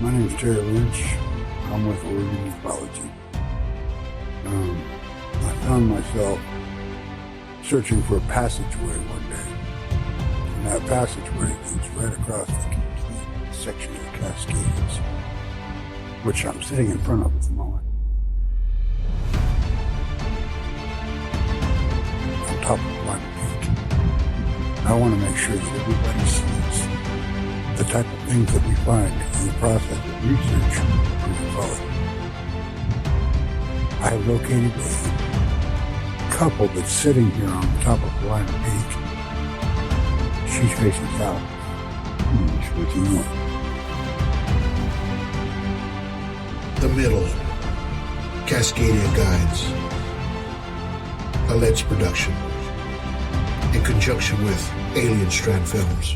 My name is Terry Lynch. I'm with Oregon Ufology. I found myself searching for a passageway one day. And that passageway leads right across the complete section of the Cascades, which I'm sitting in front of at the moment. On top of my peak. I want to make sure that everybody sees the type of things that we find in the process of research for ufology. I have located a couple that's sitting here on the top of Blind Peak. She's facing south. She's facing north. The Middle, Cascadia Guides, a Let's production, in conjunction with Alien Strand Films.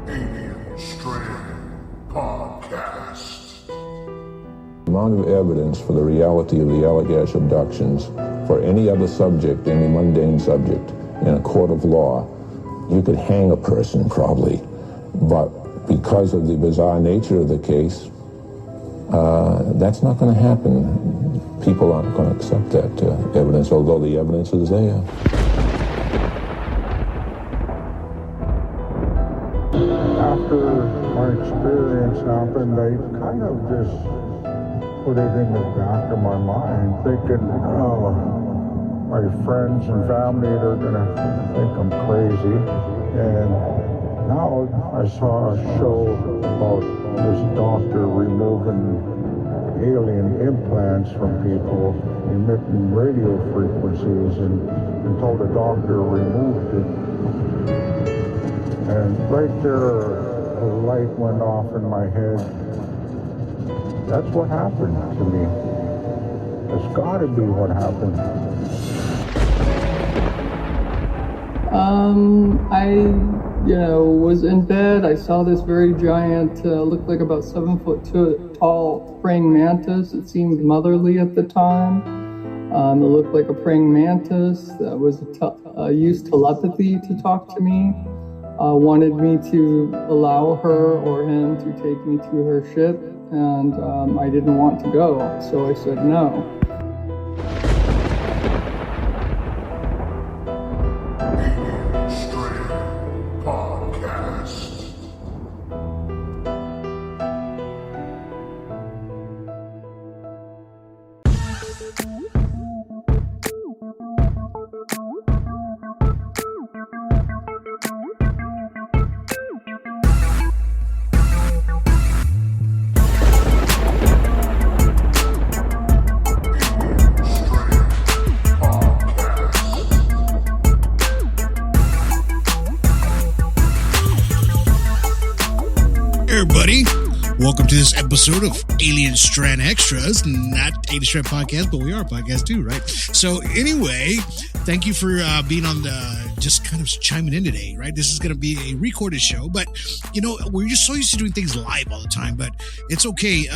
Alien Strand Podcast. The amount of evidence for the reality of the Allagash abductions for any other subject, any mundane subject, in a court of law, you could hang a person probably. But because of the bizarre nature of the case, that's not going to happen. People aren't going to accept that evidence, although the evidence is there. After my experience happened, I kind of just put it in the back of my mind, thinking, my friends and family, they're gonna think I'm crazy. And now I saw a show about this doctor removing alien implants from people, emitting radio frequencies, and until the doctor removed it. And right there, a light went off in my head. That's what happened to me. It's gotta be what happened. I was in bed. I saw this very giant, looked like about 7 foot tall praying mantis. It seemed motherly at the time. It looked like a praying mantis that was used telepathy to talk to me. Wanted me to allow her or him to take me to her ship, and I didn't want to go, so I said no. Alien Strand Podcast. Everybody, welcome to this episode of Alien Strand Extras. Not Alien Strand Podcast, but we are a podcast too, right? So anyway, thank you for being on just kind of chiming in today, right? This is going to be a recorded show, but we're just so used to doing things live all the time, but it's okay.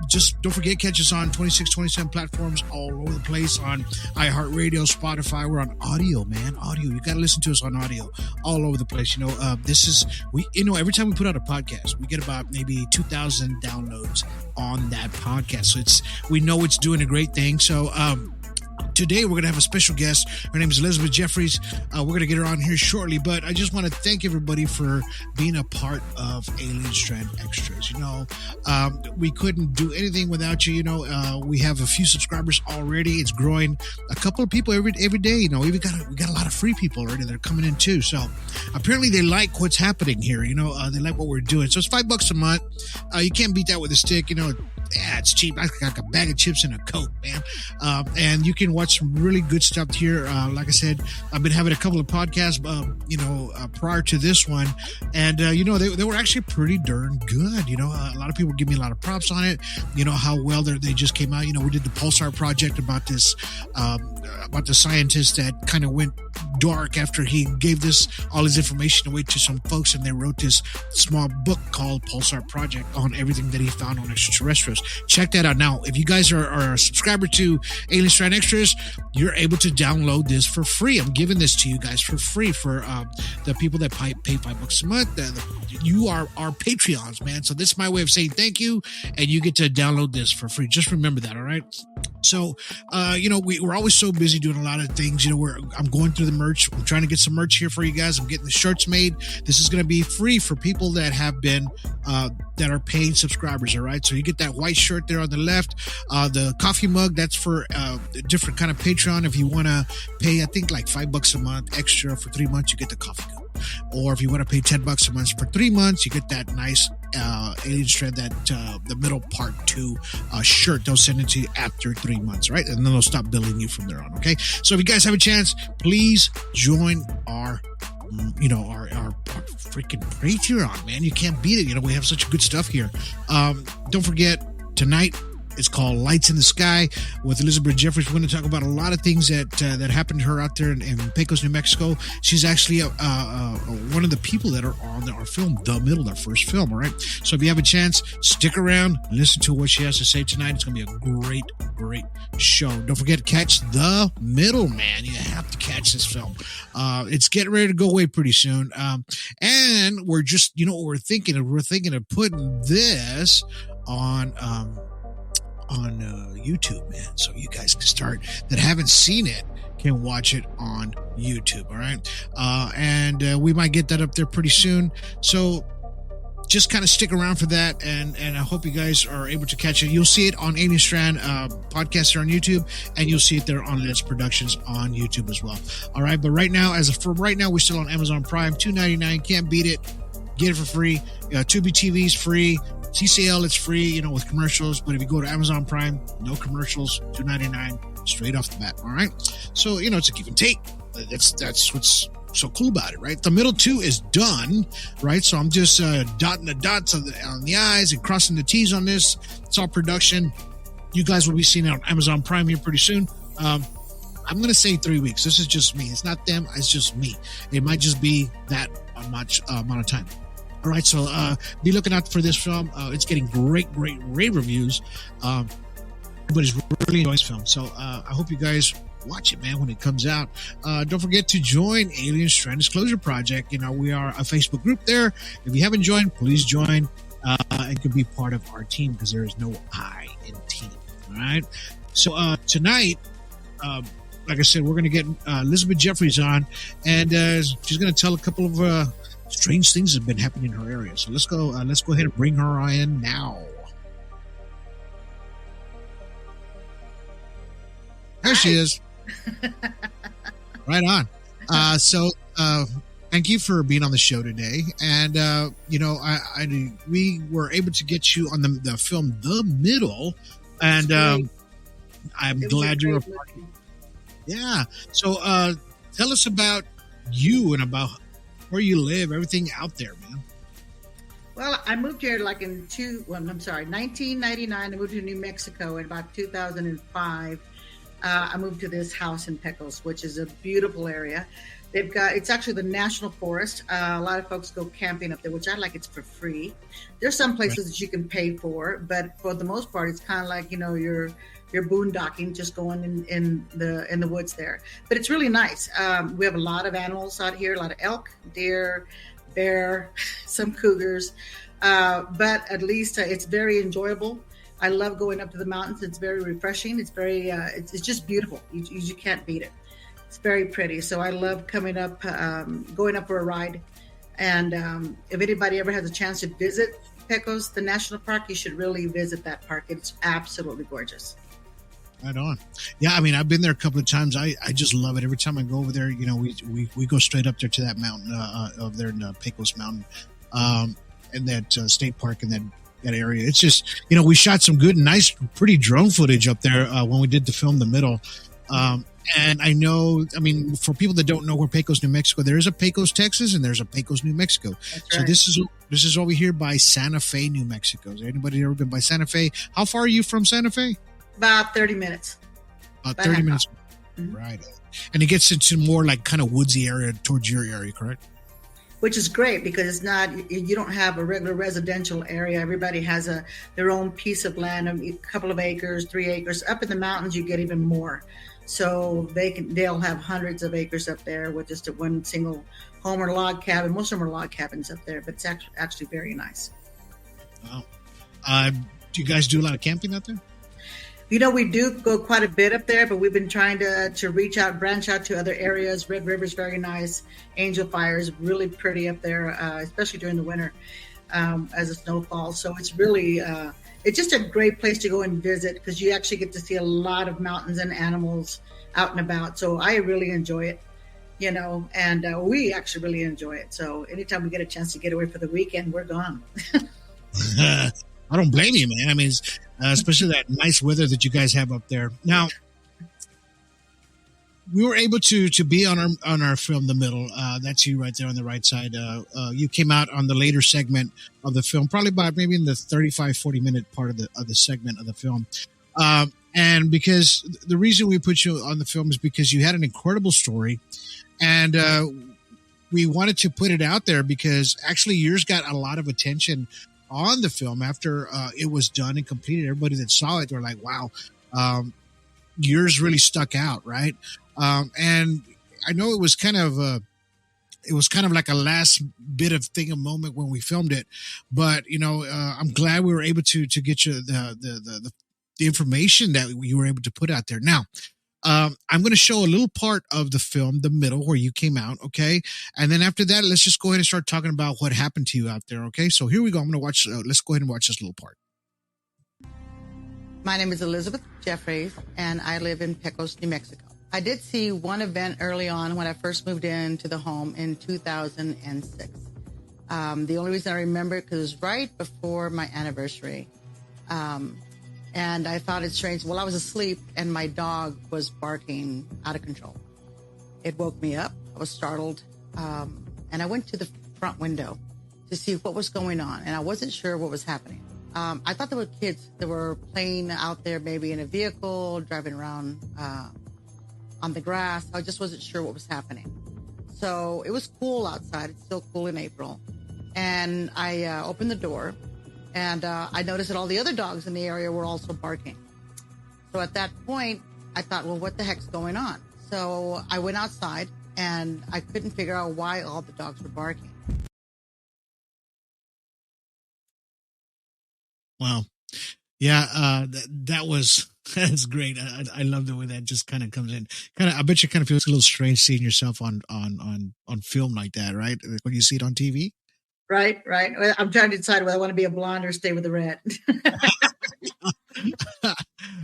Just don't forget, catch us on 26, 27 platforms all over the place, on iHeartRadio, Spotify. We're on audio, man. Audio. You got to listen to us on audio all over the place. This is, every time we put out a podcast, we get about maybe 2,000 downloads on that podcast. So we know it's doing a great thing. So, today, we're going to have a special guest. Her name is Elizabeth Jeffries. We're going to get her on here shortly, but I just want to thank everybody for being a part of Alien Strand Extras. We couldn't do anything without you. We have a few subscribers already. It's growing. A couple of people every day. We got a lot of free people already that are coming in too. So apparently they like what's happening here. They like what we're doing. So it's $5 a month. You can't beat that with a stick. It's cheap. I got a bag of chips and a Coke, man. And you can watch some really good stuff here. Like I said, I've been having a couple of podcasts, prior to this one. And, they were actually pretty darn good. A lot of people give me a lot of props on it. How well they just came out. We did the Pulsar project about this, about the scientist that kind of went dark after he gave all his information away to some folks, and they wrote this small book called Pulsar Project on everything that he found on extraterrestrials. Check that out. Now, if you guys are a subscriber to Alien Strand Extras, you're able to download this for free. I'm giving this to you guys for free for the people that pay $5 a month. You are our Patreons, man. So this is my way of saying thank you, and you get to download this for free. Just remember that, all right? So, we're always so busy doing a lot of things. I'm going through the merch. I'm trying to get some merch here for you guys. I'm getting the shirts made. This is going to be free for people that have been, that are paying subscribers, all right? So you get that white shirt there on the left. The coffee mug, that's for a different kind of Patreon. If you want to pay, I think like $5 a month extra for 3 months, you get the coffee cup. Or if you want to pay $10 a month for 3 months, you get that nice Alien Strand, that the middle part 2 shirt. They'll send it to you after 3 months, right? And then they'll stop billing you from there on. Okay. So if you guys have a chance, please join our freaking Patreon, man. You can't beat it. We have such good stuff here. Don't forget, tonight it's called Lights in the Sky with Elizabeth Jeffries. We're going to talk about a lot of things that happened to her out there in Pecos, New Mexico. She's actually one of the people that are on our film, The Middle, our first film, all right? So if you have a chance, stick around, listen to what she has to say tonight. It's going to be a great, great show. Don't forget to catch The Middle, man. You have to catch this film. It's getting ready to go away pretty soon. And we're just, what we're thinking of? We're thinking of putting this on YouTube, man, so you guys that haven't seen it can watch it on YouTube, all right? And we might get that up there pretty soon, so just kind of stick around for that, and I hope you guys are able to catch it. You'll see it on Alien Strand podcast there on YouTube, and you'll see it there on Let's Productions on YouTube as well. All right, but right now, we're still on Amazon Prime, $2.99, can't beat it. Get it for free. Tubi TV is free. TCL, it's free, with commercials. But if you go to Amazon Prime, no commercials, $2.99 straight off the bat. All right. So, it's a give and take. That's what's so cool about it, right? The middle 2 is done, right? So I'm just dotting the dots on the I's and crossing the T's on this. It's all production. You guys will be seeing it on Amazon Prime here pretty soon. I'm going to say 3 weeks. This is just me. It's not them. It's just me. It might just be that much amount of time. All right, so be looking out for this film. It's getting great reviews. Everybody's really enjoying this film. So I hope you guys watch it, man, when it comes out. Don't forget to join Alien Strand Disclosure Project. We are a Facebook group there. If you haven't joined, please join and can be part of our team, because there is no I in team. All right. So tonight, like I said, we're going to get Elizabeth Jeffries on, and she's going to tell a couple of strange things have been happening in her area. So let's go ahead and bring her in now. There she is. Right on. So thank you for being on the show today. And we were able to get you on the film The Middle, and I'm glad you were part of it. Yeah. So tell us about you and about where you live, everything out there, man. Well, I moved here in 1999. I moved to New Mexico in about 2005. I moved to this house in Pecos, which is a beautiful area. It's actually the National Forest. A lot of folks go camping up there, which I like. It's for free. There's some places that you can pay for, but for the most part, it's kind of like, you're boondocking, just going in the woods there. But it's really nice. We have a lot of animals out here, a lot of elk, deer, bear, some cougars. But at least it's very enjoyable. I love going up to the mountains. It's very refreshing. It's very, it's just beautiful. You can't beat it. It's very pretty. So I love coming up, going up for a ride. And if anybody ever has a chance to visit Pecos, the national park, you should really visit that park. It's absolutely gorgeous. Right on. Yeah, I mean, I've been there a couple of times. I just love it. Every time I go over there, we go straight up there to that mountain over there in Pecos Mountain, and that state park in that area. It's just, we shot some good, nice, pretty drone footage up there when we did the film The Middle. And I know, for people that don't know where Pecos, New Mexico, there is a Pecos, Texas, and there's a Pecos, New Mexico. That's right. So this is over here by Santa Fe, New Mexico. Has anybody ever been by Santa Fe? How far are you from Santa Fe? About 30 minutes. About 30 minutes. Right. And it gets into more like kind of woodsy area towards your area, correct? Which is great because it's not, you don't have a regular residential area. Everybody has their own piece of land, a couple of acres, 3 acres. Up in the mountains, you get even more. So they'll have hundreds of acres up there with just one single home or log cabin. Most of them are log cabins up there, but it's actually very nice. Wow. Do you guys do a lot of camping out there? We do go quite a bit up there, but we've been trying to reach out, branch out to other areas. Red River's very nice. Angel Fire is really pretty up there, especially during the winter as the snow falls. So it's really, it's just a great place to go and visit because you actually get to see a lot of mountains and animals out and about. So I really enjoy it, and we actually really enjoy it. So anytime we get a chance to get away for the weekend, we're gone. I don't blame you, man. I mean, especially that nice weather that you guys have up there. Now, we were able to be on our film, The Middle. That's you right there on the right side. You came out on the later segment of the film, probably by maybe in the 35, 40-minute part of the segment of the film. And because the reason we put you on the film is because you had an incredible story, and we wanted to put it out there because actually yours got a lot of attention on the film after it was done and completed. Everybody that saw it, they were like, wow, yours really stuck out, right? And I know it was kind of like a last bit of thing, a moment when we filmed it, but I'm glad we were able to get you the information that you were able to put out there. Now, I'm going to show a little part of the film, The Middle, where you came out, okay? And then after that, let's just go ahead and start talking about what happened to you out there, okay? So here we go. I'm going to watch, let's go ahead and watch this little part. My name is Elizabeth Jeffries, and I live in Pecos, New Mexico. I did see one event early on when I first moved into the home in 2006. The only reason I remember it because it was right before my anniversary. And I thought it strange. Well, I was asleep and my dog was barking out of control. It woke me up. I was startled. And I went to the front window to see what was going on. And I wasn't sure what was happening. I thought there were kids that were playing out there, maybe in a vehicle, driving around on the grass. I just wasn't sure what was happening. So it was cool outside. It's still cool in April. And I opened the door. And I noticed that all the other dogs in the area were also barking. So at that point, I thought, well, what the heck's going on? So I went outside, and I couldn't figure out why all the dogs were barking. Wow. Yeah, that's great. I love the way that just kind of comes in. I bet you kind of feels a little strange seeing yourself on film like that, right? When you see it on TV. Right. I'm trying to decide whether I want to be a blonde or stay with the red.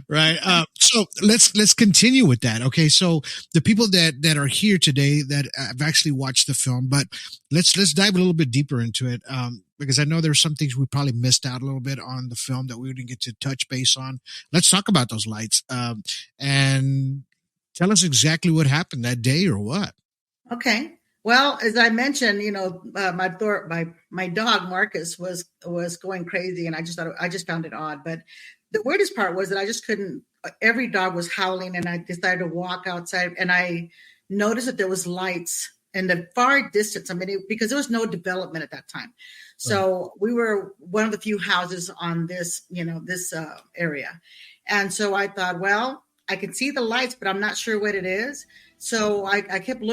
Right. So let's continue with that. Okay. So the people that are here today that have actually watched the film, but let's dive a little bit deeper into it. Because I know there's some things we probably missed out a little bit on the film that we didn't get to touch base on. Let's talk about those lights. And tell us exactly what happened that day or what. Okay. Well, as I mentioned, my dog Marcus was going crazy, and I just found it odd. But the weirdest part was that I just couldn't. Every dog was howling, and I decided to walk outside, and I noticed that there was lights in the far distance. I mean, because there was no development at that time, so we were one of the few houses on this area, and so I thought, well, I can see the lights, but I'm not sure what it is. So I kept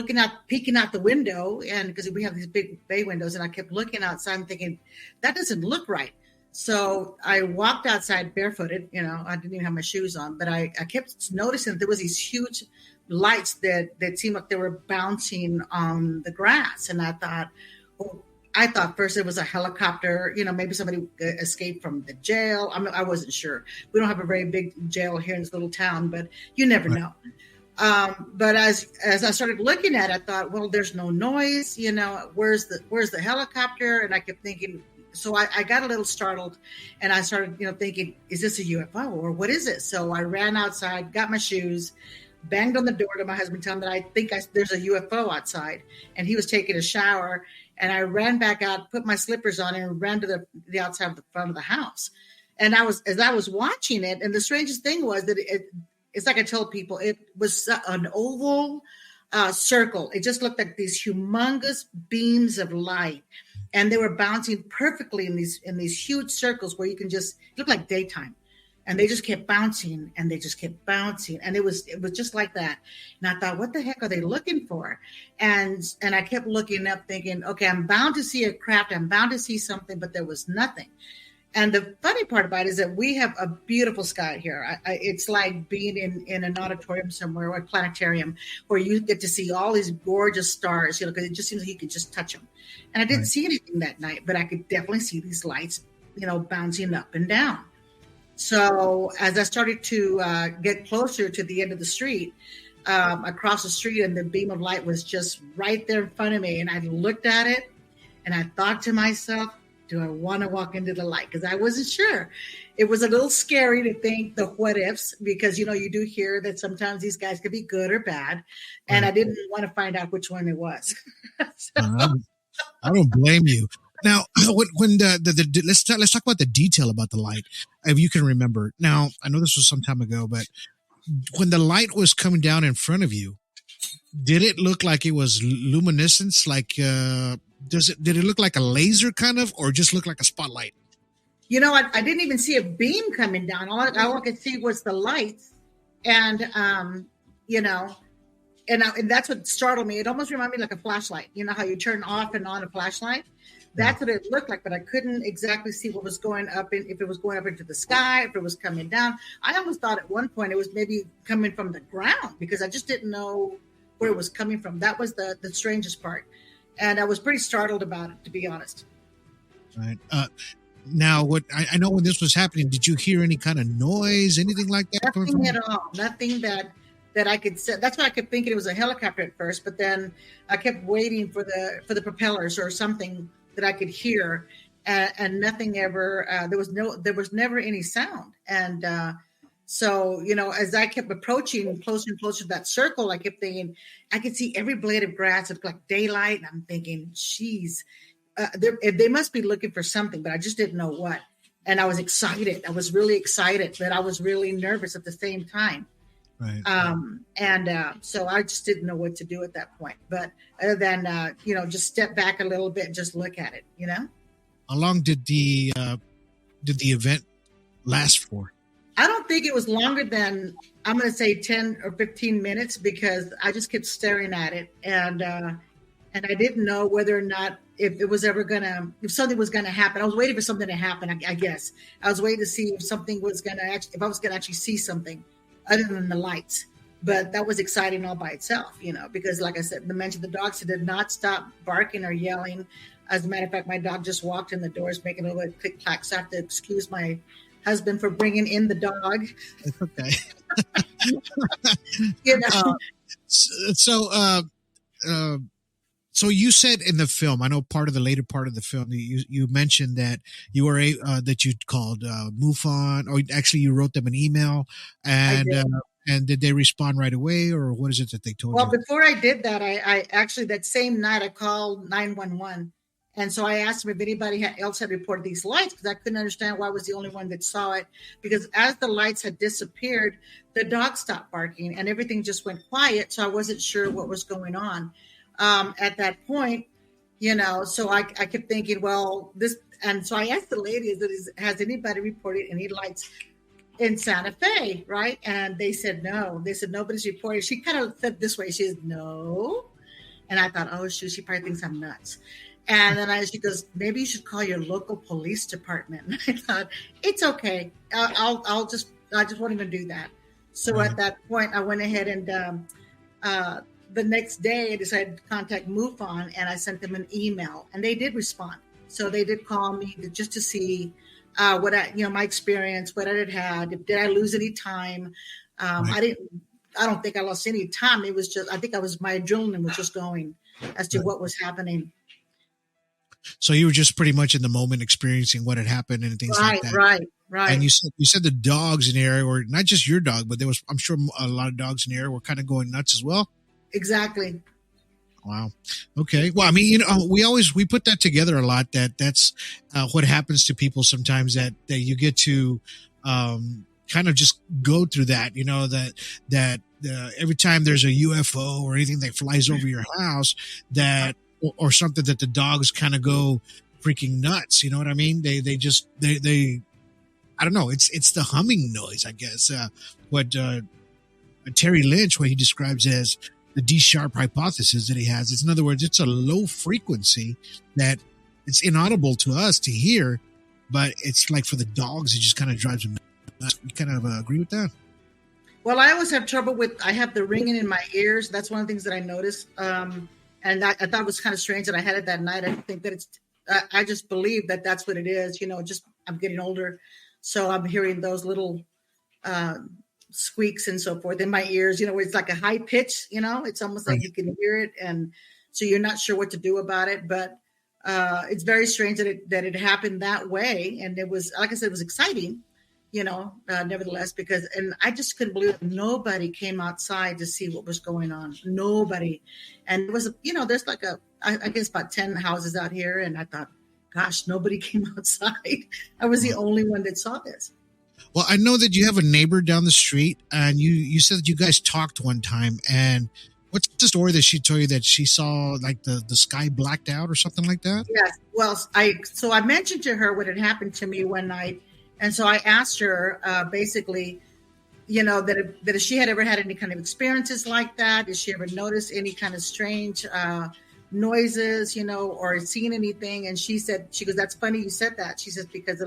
peeking out the window, and because we have these big bay windows, and I kept looking outside and thinking, that doesn't look right. So I walked outside barefooted, I didn't even have my shoes on, but I kept noticing that there was these huge lights that seemed like they were bouncing on the grass. And I thought first it was a helicopter, maybe somebody escaped from the jail. I wasn't sure. We don't have a very big jail here in this little town, but you never know. But as I started looking at it, I thought, well, there's no noise, where's the helicopter? And I kept thinking, so I got a little startled, and I started, thinking, is this a UFO or what is it? So I ran outside, got my shoes, banged on the door to my husband, telling him that I think there's a UFO outside, and he was taking a shower, and I ran back out, put my slippers on, and ran to the outside of the front of the house. And as I was watching it, and the strangest thing was that It's like I told people, it was an oval circle. It just looked like these humongous beams of light, and they were bouncing perfectly in these huge circles where you can just look like daytime. And they just kept bouncing, and they just kept bouncing, and it was just like that. And I thought, what the heck are they looking for? And I kept looking up, thinking, okay, I'm bound to see a craft, I'm bound to see something, but there was nothing. And the funny part about it is that we have a beautiful sky here. It's like being in an auditorium somewhere or a planetarium where you get to see all these gorgeous stars, because it just seems like you could just touch them. And I didn't see anything that night, but I could definitely see these lights, bouncing up and down. So as I started to get closer to the end of the street, across the street, and the beam of light was just right there in front of me. And I looked at it and I thought to myself, do I want to walk into the light? Because I wasn't sure. It was a little scary to think the what ifs, because, you do hear that sometimes these guys could be good or bad. And I didn't want to find out which one it was. I don't blame you. Now, when let's talk about the detail about the light, if you can remember. Now, I know this was some time ago, but when the light was coming down in front of you, did it look like it was luminescence? Like, did it look like a laser kind of, or just look like a spotlight? I didn't even see a beam coming down. All I could see was the lights, and and that's what startled me. It almost reminded me like a flashlight. You know how you turn off and on a flashlight? That's what it looked like, but I couldn't exactly see what was going up, if it was going up into the sky, if it was coming down. I almost thought at one point it was maybe coming from the ground, because I just didn't know where it was coming from. That was the strangest part. And I was pretty startled about it, to be honest. Right. Now, what I know when this was happening, did you hear any kind of noise, anything like that? Nothing at all. Nothing that I could say. That's why I kept thinking it was a helicopter at first, but then I kept waiting for the propellers or something that I could hear, and nothing ever. There was never any sound, and so as I kept approaching closer and closer to that circle, I kept thinking I could see every blade of grass. It looked like daylight, and I'm thinking, geez, they must be looking for something, but I just didn't know what. And I was excited. I was really excited, but I was really nervous at the same time. Right. So I just didn't know what to do at that point. But other than just step back a little bit and just look at it. How long did the event last for? I don't think it was longer than, I'm going to say 10 or 15 minutes, because I just kept staring at it, and I didn't know whether or not if something was going to happen. I was waiting for something to happen. I guess I was waiting to see if something was going to if I was going to actually see something other than the lights. But that was exciting all by itself, because like I said, the dogs did not stop barking or yelling. As a matter of fact, my dog just walked in the doors making a little click clack. So I have to excuse my husband for bringing in the dog. It's okay. So you said in the film, I know part of the later part of the film, you mentioned that you were that you called MUFON, or actually you wrote them an email, and did they respond right away, or what is it that they told you? Well, before I did that, I actually that same night I called 911. And so I asked him if anybody else had reported these lights, because I couldn't understand why I was the only one that saw it. Because as the lights had disappeared, the dog stopped barking and everything just went quiet. So I wasn't sure what was going on at that point, So I kept thinking, well, this. And so I asked the lady, has anybody reported any lights in Santa Fe, right? And they said no. They said nobody's reported. She kind of said this way. She said no. And I thought, oh, shoot, she probably thinks I'm nuts. And then she goes, maybe you should call your local police department. And I thought, it's okay. I just won't even do that. So at that point, I went ahead and the next day I decided to contact MUFON, and I sent them an email, and they did respond. So they did call me just to see what my experience, what I had. Did I lose any time? I don't think I lost any time. It was just, I think my adrenaline was just going as to what was happening. So you were just pretty much in the moment experiencing what had happened and things like that. Right. And you said the dogs in the area were not just your dog, but there was, I'm sure, a lot of dogs in the area were kind of going nuts as well. Exactly. Wow. Okay. Well, I mean, we put that together a lot. That's what happens to people sometimes, that you get to, kind of just go through that, that every time there's a UFO or anything that flies over your house or something, that the dogs kind of go freaking nuts. You know what I mean? They I don't know. It's the humming noise, I guess. What Terry Lynch, what he describes as the D-sharp hypothesis that he has. It's, in other words, it's a low frequency that it's inaudible to us to hear, but it's like for the dogs, it just kind of drives them nuts. You kind of agree with that? Well, I always have trouble I have the ringing in my ears. That's one of the things that I noticed. And I thought it was kind of strange that I had it that night. I think that I just believe that that's what it is. I'm getting older. So I'm hearing those little squeaks and so forth in my ears, where it's like a high pitch, it's almost like you can hear it. And so you're not sure what to do about it. But it's very strange that it happened that way. And it was, like I said, it was exciting, nevertheless, and I just couldn't believe it. Nobody came outside to see what was going on. Nobody. And it was, there's like I guess about 10 houses out here. And I thought, gosh, nobody came outside. I was the only one that saw this. Well, I know that you have a neighbor down the street, and you said that you guys talked one time. And what's the story that she told you, that she saw like the sky blacked out or something like that? Yes. Well, I mentioned to her what had happened to me one night. And so I asked her basically, that if she had ever had any kind of experiences like that, did she ever notice any kind of strange noises, or seen anything? And she goes, that's funny you said that. She says, because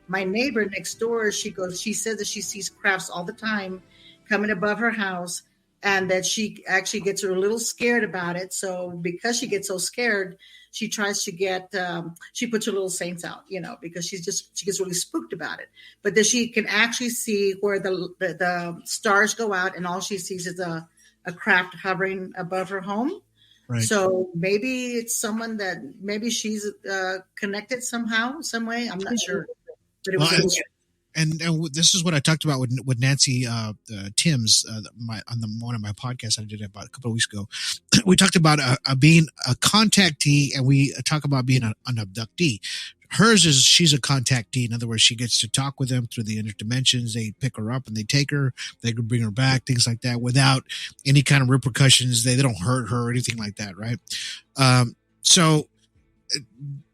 my neighbor next door, she says that she sees crafts all the time coming above her house, and that she actually gets a little scared about it. So because she gets so scared, she tries to she puts her little saints out, because she gets really spooked about it. But then she can actually see where the stars go out, and all she sees is a craft hovering above her home. Right. So maybe it's someone that maybe she's connected somehow, some way. I'm not sure. But it was and this is what I talked about with Nancy Timms on one of my podcasts I did about a couple of weeks ago. We talked about being a contactee, and we talk about being an abductee. Hers is she's a contactee. In other words, she gets to talk with them through the interdimensions. They pick her up and they take her. They can bring her back, things like that, without any kind of repercussions. They don't hurt her or anything like that, right? So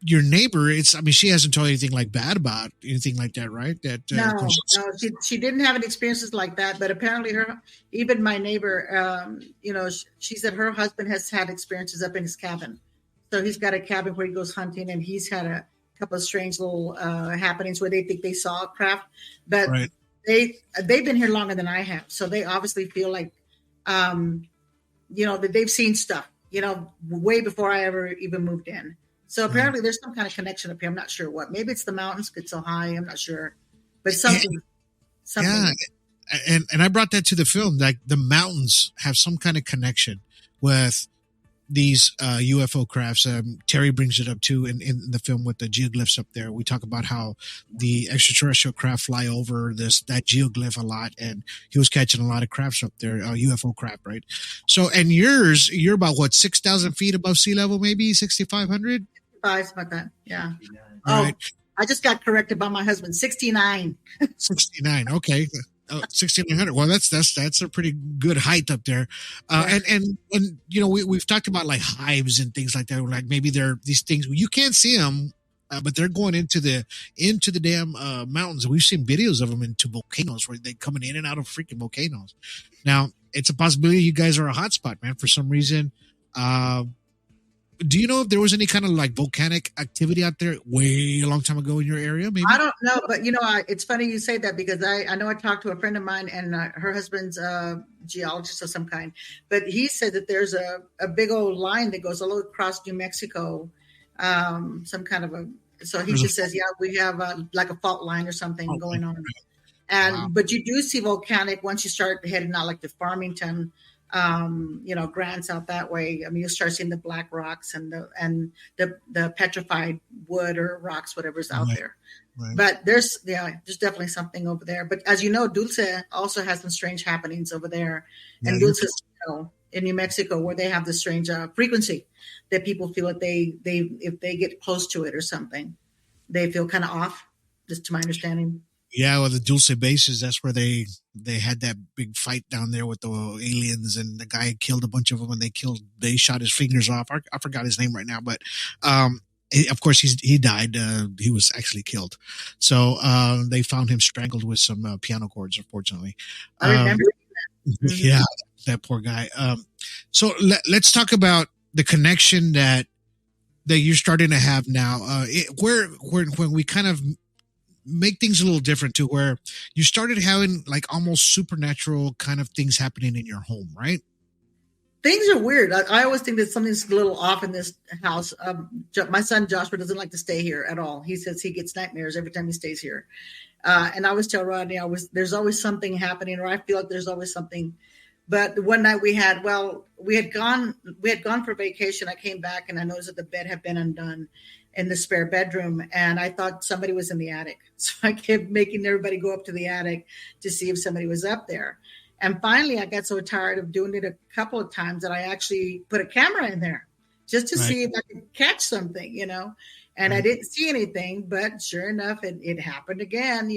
your neighbor, she hasn't told you anything like bad about anything like that, right? No, she didn't have any experiences like that. But apparently, even my neighbor, she said her husband has had experiences up in his cabin. So he's got a cabin where he goes hunting, and he's had a couple of strange little happenings where they think they saw a craft, but right. They've been here longer than I have, so they obviously feel like that they've seen stuff, way before I ever even moved in. So apparently there's some kind of connection up here. I'm not sure what. Maybe it's the mountains get so high. I'm not sure, but something. Yeah, and I brought that to the film. Like the mountains have some kind of connection with these UFO crafts. Terry brings it up too in the film with the geoglyphs up there. We talk about how the extraterrestrial craft fly over that geoglyph a lot, and he was catching a lot of crafts up there, UFO craft, right? So, and you're about what, 6,000 feet above sea level, maybe 6,500? Something like that, yeah. Right. I just got corrected by my husband. 69. 69. Okay. 1,600. Well, that's a pretty good height up there. And we've talked about like hives and things like that. Like maybe they're these things you can't see them, but they're going into the damn mountains. We've seen videos of them into volcanoes where they're coming in and out of freaking volcanoes. Now it's a possibility you guys are a hotspot, man, for some reason. Do you know if there was any kind of like volcanic activity out there way a long time ago in your area? Maybe I don't know, but it's funny you say that, because I know I talked to a friend of mine, and her husband's a geologist of some kind, but he said that there's a big old line that goes all across New Mexico, some kind of so he just says, yeah, we have like a fault line or something going on. And wow. But you do see volcanic once you start heading out like to Farmington, grants out that way. I mean, you start seeing the black rocks and the petrified wood or rocks, whatever's out there. Right. But there's definitely something over there. But as you know, Dulce also has some strange happenings over there. Yeah, and Dulce, in New Mexico, where they have the strange frequency that people feel that they if they get close to it or something, they feel kind of off, just to my understanding. Yeah, well, the Dulce bases, that's where they had that big fight down there with the aliens, and the guy killed a bunch of them, and they shot his fingers off. I forgot his name right now, but of course he died. He was actually killed. So they found him strangled with some piano chords, unfortunately. I remember that. Yeah, that poor guy. So let's talk about the connection that you're starting to have now. When we kind of make things a little different, to where you started having like almost supernatural kind of things happening in your home, right? Things are weird. I always think that something's a little off in this house. My son Joshua doesn't like to stay here at all. He says he gets nightmares every time he stays here. And I always tell Rodney, there's always something happening, or I feel like there's always something. But one night we had gone for vacation. I came back and I noticed that the bed had been undone in the spare bedroom, and I thought somebody was in the attic. So I kept making everybody go up to the attic to see if somebody was up there. And finally, I got so tired of doing it a couple of times that I actually put a camera in there just to see if I could catch something, And I didn't see anything, but sure enough, it happened again,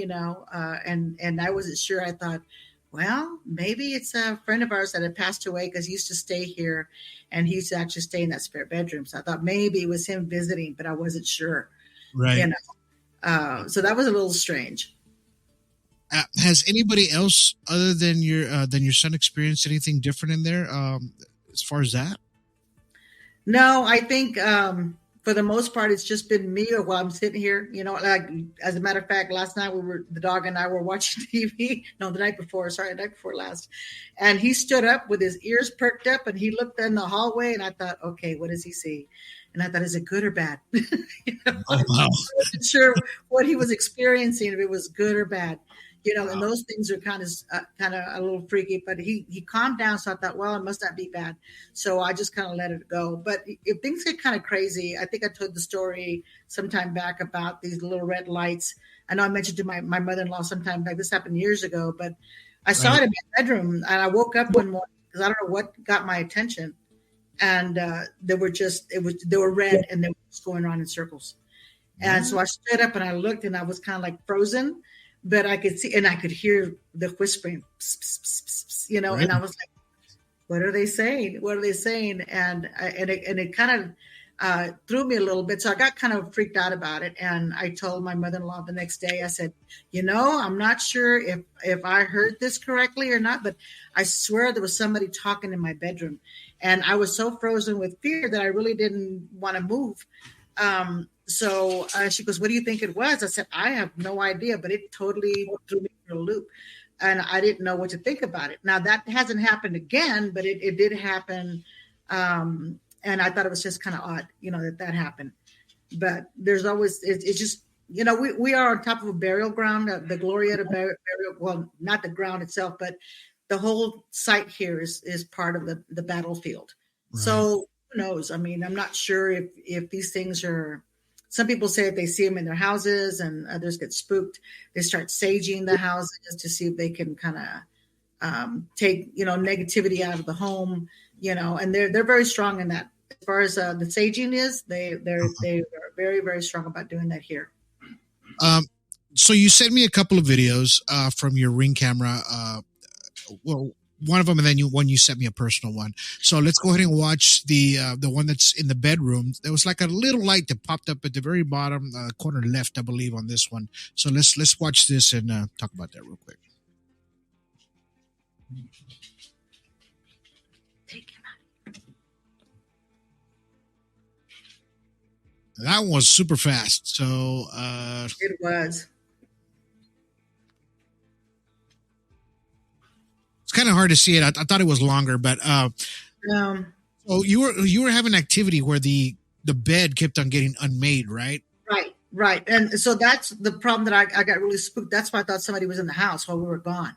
and I wasn't sure. I thought, well, maybe it's a friend of ours that had passed away, because he used to stay here, and he used to actually stay in that spare bedroom. So I thought maybe it was him visiting, but I wasn't sure. Right. So that was a little strange. Has anybody else other than your son experienced anything different in there, as far as that? No, I think for the most part, it's just been me while I'm sitting here. Like, as a matter of fact, last night the dog and I were watching TV. No, the night before last. And he stood up with his ears perked up, and he looked in the hallway, and I thought, okay, what does he see? And I thought, is it good or bad? Oh, wow. I wasn't sure what he was experiencing, if it was good or bad. And those things are kind of a little freaky, but he calmed down. So I thought, well, it must not be bad. So I just kind of let it go. But if things get kind of crazy, I think I told the story sometime back about these little red lights. I know I mentioned to my mother-in-law sometime back, this happened years ago, but I saw it in my bedroom, and I woke up one morning because I don't know what got my attention. And they were red, and they were just going around in circles. And so I stood up and I looked, and I was kind of like frozen. But I could see, and I could hear the whispering, pss, pss, pss, pss, pss, Right. And I was like, what are they saying? What are they saying? And it kind of threw me a little bit. So I got kind of freaked out about it. And I told my mother-in-law the next day, I said, I'm not sure if I heard this correctly or not, but I swear there was somebody talking in my bedroom. And I was so frozen with fear that I really didn't want to move. So she goes, what do you think it was? I said, I have no idea, but it totally threw me for a loop. And I didn't know what to think about it. Now, that hasn't happened again, but it did happen. And I thought it was just kind of odd, that happened. But there's always, it's just, we are on top of a burial ground, the Glorieta burial, well, not the ground itself, but the whole site here is part of the battlefield. Right. So who knows? I mean, I'm not sure if these things are, some people say if they see them in their houses, and others get spooked, they start saging the houses to see if they can kind of take, negativity out of the home, and they're very strong in that. As far as the saging is, they are very, very strong about doing that here. So you sent me a couple of videos from your Ring camera. Well, one of them, and then you sent me a personal one. So let's go ahead and watch the one that's in the bedroom. There was like a little light that popped up at the very bottom corner left, I believe, on this one. So let's watch this and talk about that real quick. Take him out. That one was super fast. So it was. It's kind of hard to see it. I thought it was longer, but so you were having activity where the bed kept on getting unmade, right? Right. And so that's the problem that I got really spooked. That's why I thought somebody was in the house while we were gone.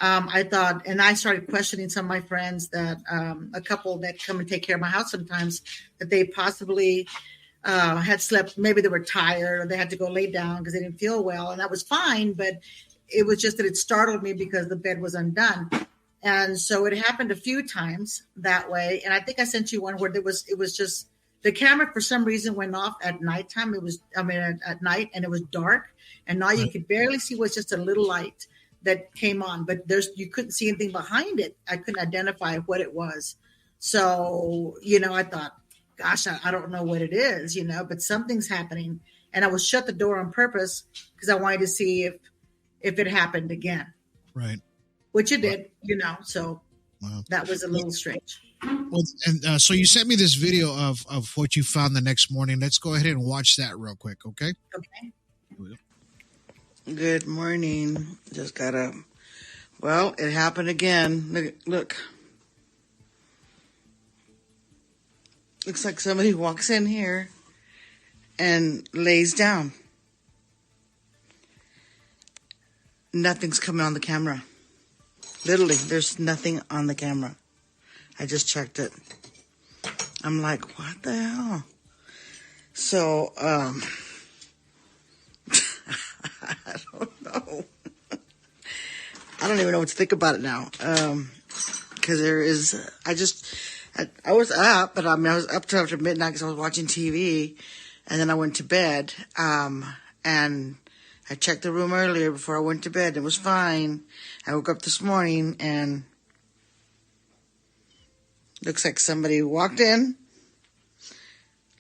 I thought, and I started questioning some of my friends that a couple that come and take care of my house sometimes, that they possibly had slept. Maybe they were tired or they had to go lay down because they didn't feel well. And that was fine, but it was just that it startled me because the bed was undone. And so it happened a few times that way. And I think I sent you one where it was just The camera, for some reason, went off at nighttime. At night, and it was dark, and now you could barely see what's just a little light that came on, but you couldn't see anything behind it. I couldn't identify what it was. So, I thought, gosh, I don't know what it is, but something's happening. And I would shut the door on purpose because I wanted to see if it happened again. Right. Which it did, so that was a little strange. Well, and so you sent me this video of what you found the next morning. Let's go ahead and watch that real quick, okay? Okay. Good morning. Just got up. Well, it happened again. Look. Looks like somebody walks in here and lays down. Nothing's coming on the camera. Literally, there's nothing on the camera. I just checked it. I'm like, what the hell? So, I don't know. I don't even know what to think about it now. Because I was up, but I was up till after midnight because I was watching TV. And then I went to bed. And I checked the room earlier before I went to bed. It was fine. I woke up this morning and looks like somebody walked in,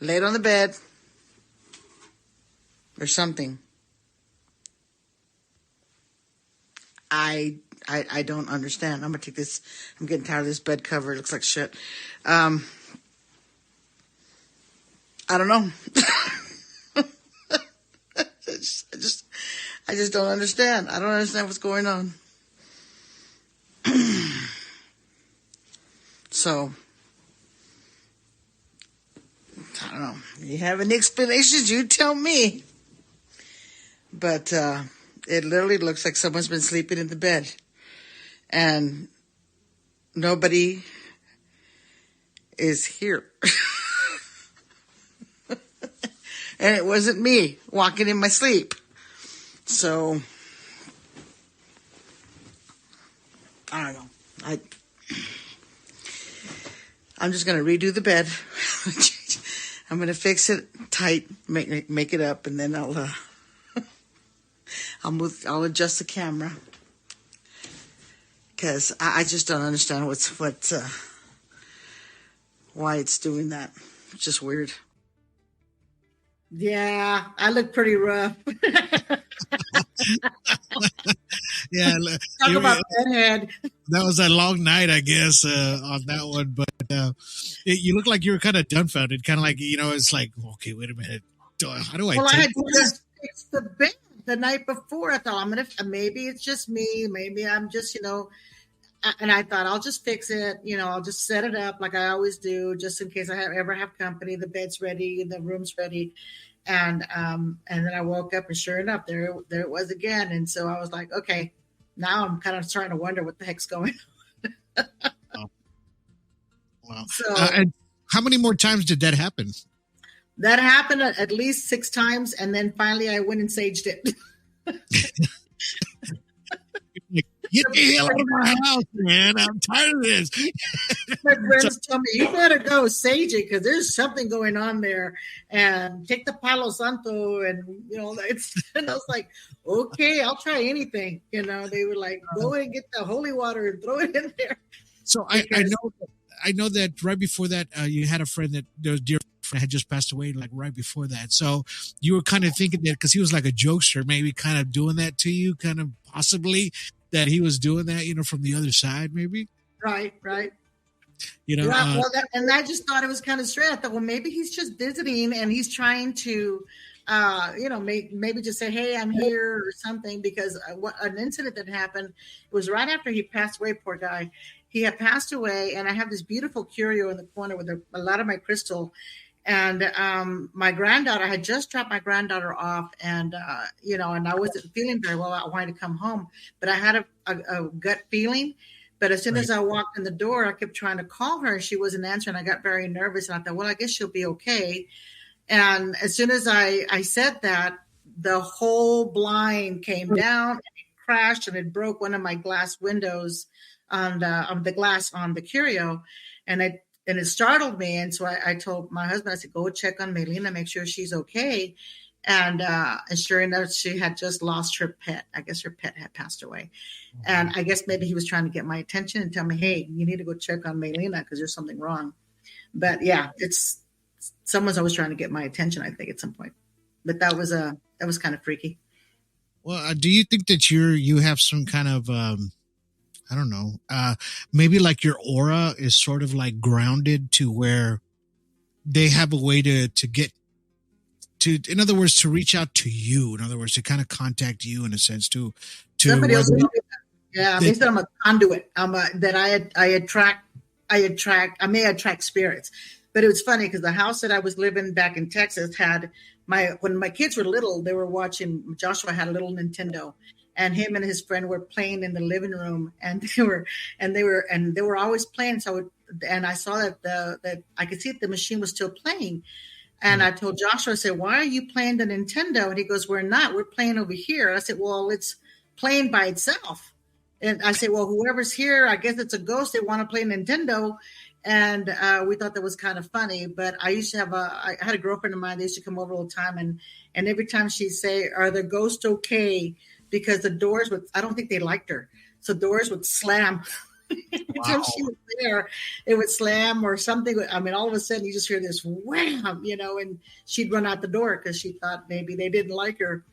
laid on the bed, or something. I don't understand. I'm gonna take this. I'm getting tired of this bed cover. It looks like shit. I don't know. I just don't understand. I don't understand what's going on. So, I don't know. You have any explanations? You tell me. But it literally looks like someone's been sleeping in the bed. And nobody is here. And it wasn't me walking in my sleep. So, I don't know. I'm just going to redo the bed. I'm going to fix it tight, make it up, and then I'll adjust the camera. Because I just don't understand why it's doing that. It's just weird. Yeah, I look pretty rough. Yeah, talk about bedhead. That was a long night, I guess, on that one. But you look like you were kind of dumbfounded, kind of like it's like, okay, wait a minute, how do I? Well, I had this? just fixed the bed the night before. I thought maybe it's just me, maybe I'm just and I thought I'll just fix it. I'll just set it up like I always do, just in case I ever have company. The bed's ready, the room's ready. And then I woke up and sure enough, there it was again. And so I was like, okay, now I'm kind of starting to wonder what the heck's going on. Wow. So, and how many more times did that happen? That happened at least 6 times. And then finally I went and saged it. Get the hell out of my house, man. I'm tired of this. My friends tell me, you better go sage it because there's something going on there. And take the Palo Santo and, and I was like, okay, I'll try anything. They were like, go and get the holy water and throw it in there. So I know that right before that, you had a friend that their dear friend had just passed away, like right before that. So you were kind of thinking that because he was like a jokester, maybe kind of doing that to you, kind of possibly that he was doing that, from the other side, maybe. Right. Yeah, and I just thought it was kind of strange. I thought, well, maybe he's just visiting and he's trying to, maybe just say, hey, I'm here or something. Because an incident that happened, it was right after he passed away. Poor guy. He had passed away, and I have this beautiful curio in the corner with a lot of my crystal. And my granddaughter, I had just dropped my granddaughter off, and and I wasn't feeling very well. I wanted to come home, but I had a gut feeling. But as soon as I walked in the door, I kept trying to call her, and she wasn't answering. I got very nervous, and I thought, well, I guess she'll be okay. And as soon as I said that, the whole blind came down, and it crashed, and it broke one of my glass windows on the glass on the curio, and it and it startled me. And so I told my husband, I said, go check on Melina, make sure she's okay. And sure enough, she had just lost her pet. I guess her pet had passed away. And I guess maybe he was trying to get my attention and tell me, hey, you need to go check on Melina because there's something wrong. But yeah, someone's always trying to get my attention, I think, at some point. But that was kind of freaky. Well, do you think that you have some kind of I don't know, maybe like your aura is sort of like grounded to where they have a way to get to, in other words, to reach out to you. In other words, to kind of contact you in a sense to somebody else. Yeah, they said I'm a conduit. That I attract. I may attract spirits. But it was funny because the house that I was living back in Texas had when my kids were little, they were watching. Joshua had a little Nintendo, and him and his friend were playing in the living room, and they were always playing. So I saw that I could see that the machine was still playing. And I told Joshua, I said, why are you playing the Nintendo? And he goes, we're not. We're playing over here. I said, well, it's playing by itself. And I said, well, whoever's here, I guess it's a ghost. They want to play Nintendo. And we thought that was kind of funny. But I used to I had a girlfriend of mine that used to come over all the time. And every time she'd say, are the ghosts okay? Because the doors I don't think they liked her. So doors would slam. Until she was there, it would slam or something. I mean, all of a sudden you just hear this wham, and she'd run out the door because she thought maybe they didn't like her.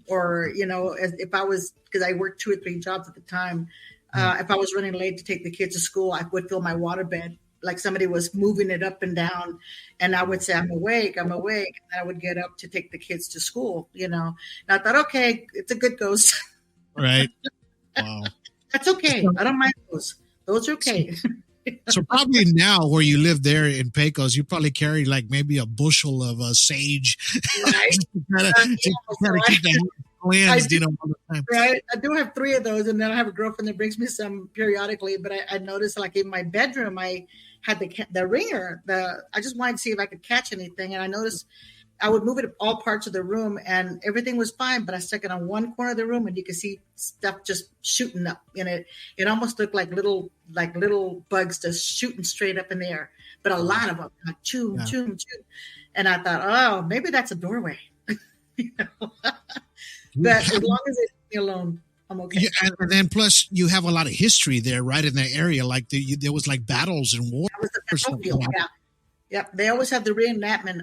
Or, if I was, because I worked 2 or 3 jobs at the time, if I was running late to take the kids to school, I would fill my waterbed like somebody was moving it up and down. And I would say, I'm awake. And I would get up to take the kids to school, And I thought, okay, it's a good ghost. Right. Wow. That's okay. I don't mind those. Those are okay. So probably now where you live there in Pecos, you probably carry like maybe a bushel of sage. Right. keep the cleansed, all the time. Right. I do have 3 of those, and then I have a girlfriend that brings me some periodically. But I noticed, like in my bedroom, I had the ringer. I just wanted to see if I could catch anything, and I noticed I would move it all parts of the room and everything was fine, but I stuck it on one corner of the room and you could see stuff just shooting up in it. It almost looked like little bugs just shooting straight up in the air, but a lot of them, like choo. And I thought, oh, maybe that's a doorway. But as long as it's me alone, I'm okay. Yeah, and then plus you have a lot of history there, right in that area. Like there was like battles and war. Yeah. Yep. They always have the reenactment.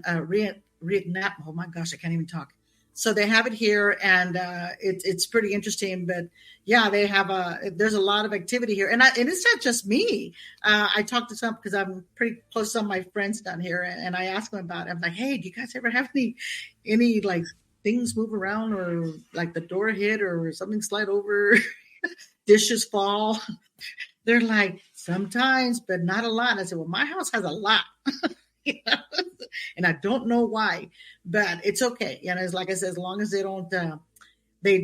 Oh my gosh, I can't even talk. So they have it here, and it's pretty interesting. But yeah, they have there's a lot of activity here, and it's not just me. I talked to some because I'm pretty close to some of my friends down here, and I asked them about it. I'm like, hey, do you guys ever have any like things move around, or like the door hit, or something slide over, dishes fall? They're like, sometimes, but not a lot. I said, well, my house has a lot. And I don't know why, but it's okay. It's like I said, as long as they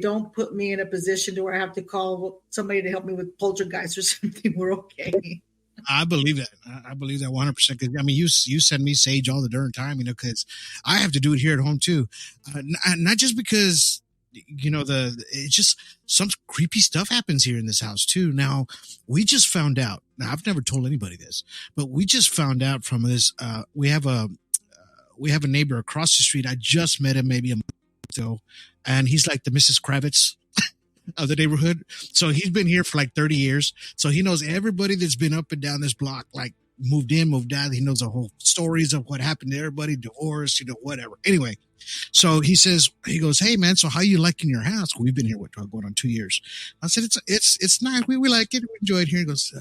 don't put me in a position to where I have to call somebody to help me with poltergeist or something, we're okay. I believe that. I believe that 100%. Because I mean, you send me sage all the darn time, because I have to do it here at home too. Not just because it's just some creepy stuff happens here in this house too. Now, we just found out. Now, I've never told anybody this, but we just found out from this. We have a neighbor across the street. I just met him maybe a month ago, and he's like the Mrs. Kravitz of the neighborhood. So he's been here for like 30 years. So he knows everybody that's been up and down this block, like moved in, moved out. He knows the whole stories of what happened to everybody, divorce, whatever. Anyway, so he goes, hey man, so how you liking your house? We've been here going on 2 years. I said, it's nice. We like it. We enjoy it here. He goes,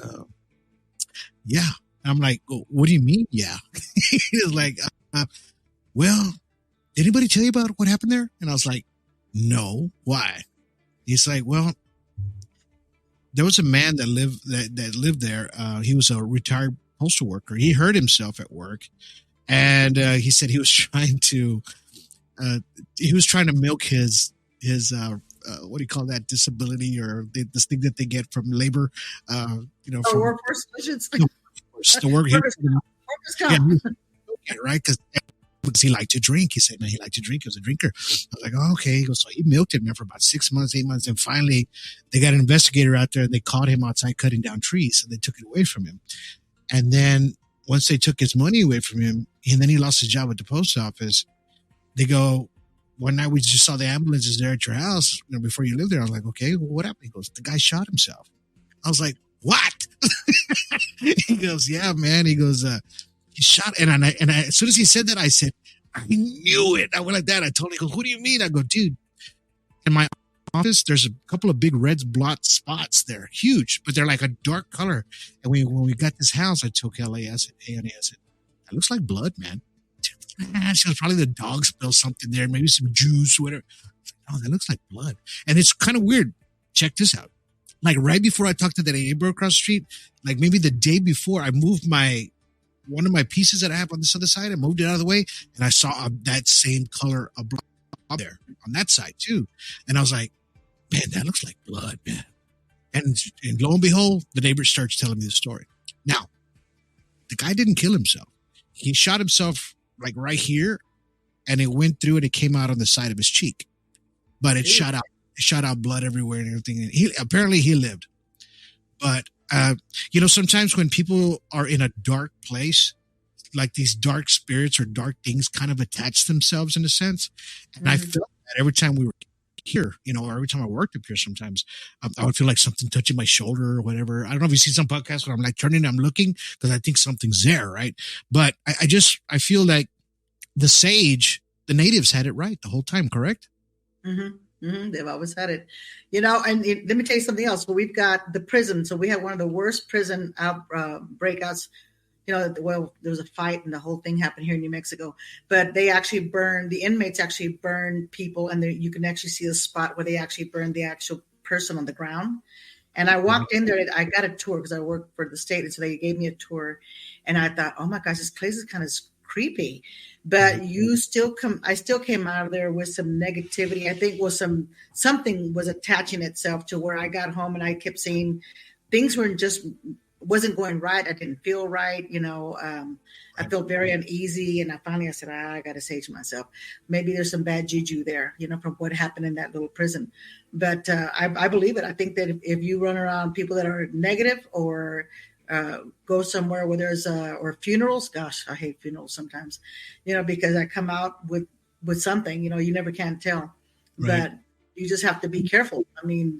yeah. I'm like, oh, what do you mean? Yeah. He was like, well, did anybody tell you about what happened there? And I was like, no, why? He's like, well, there was a man that lived there. He was a retired postal worker. He hurt himself at work, and he said he was trying to milk his what do you call that, disability, or this thing that they get from labor, workforce solutions. The work, right? Because he liked to drink. He said, man, he liked to drink. He was a drinker. I was like, oh, okay. He goes, so he milked it, man, for about 6 months, 8 months. And finally, they got an investigator out there, and they caught him outside cutting down trees, and they took it away from him. And then once they took his money away from him, and then he lost his job at the post office, they go, one night we just saw the ambulances there at your house before you lived there. I was like, okay, well, what happened? He goes, the guy shot himself. I was like, what? He goes, yeah, man. He goes, he shot. And as soon as he said that, I said, I knew it. I went like that. I told him, he goes, what do you mean? I go, dude, in my office, there's a couple of big red blot spots there, huge, but they're like a dark color. And when we got this house, I told Kelly, I said, hey, honey, I said, that looks like blood, man. She goes, probably the dog spilled something there, maybe some juice, whatever. Oh, that looks like blood. And it's kind of weird. Check this out. Like right before I talked to that neighbor across the street, like maybe the day before, I moved one of my pieces that I have on this other side. I moved it out of the way, and I saw that same color of blood there on that side too. And I was like, man, that looks like blood, man. And lo and behold, the neighbor starts telling me the story. Now, the guy didn't kill himself. He shot himself like right here, and it went through and it came out on the side of his cheek. But it shot out blood everywhere and everything. And he lived. But sometimes when people are in a dark place, like these dark spirits or dark things kind of attach themselves in a sense. And I felt that every time we were here, or every time I worked up here, sometimes I would feel like something touching my shoulder or whatever. I don't know if you see some podcasts where I'm like turning, I'm looking because I think something's there, right? But I feel like the natives had it right the whole time, correct? Mm-hmm. Mm-hmm. They've always had it, and let me tell you something else. Well, we've got the prison. So we had one of the worst prison breakouts. Well, there was a fight and the whole thing happened here in New Mexico, but the inmates actually burned people, and you can actually see the spot where they actually burned the actual person on the ground. And I walked in there, I got a tour because I work for the state. And so they gave me a tour, and I thought, oh my gosh, this place is kind of creepy. But I still came out of there with some negativity. I think something was attaching itself to where I got home, and I kept saying things wasn't going right. I didn't feel right. I felt very uneasy. And I said, I got to say to myself, maybe there's some bad juju there, from what happened in that little prison. But I believe it. I think that if you run around people that are negative or go somewhere where there's or funerals, gosh, I hate funerals sometimes, because I come out with something, you never can tell, right. But you just have to be careful. I mean,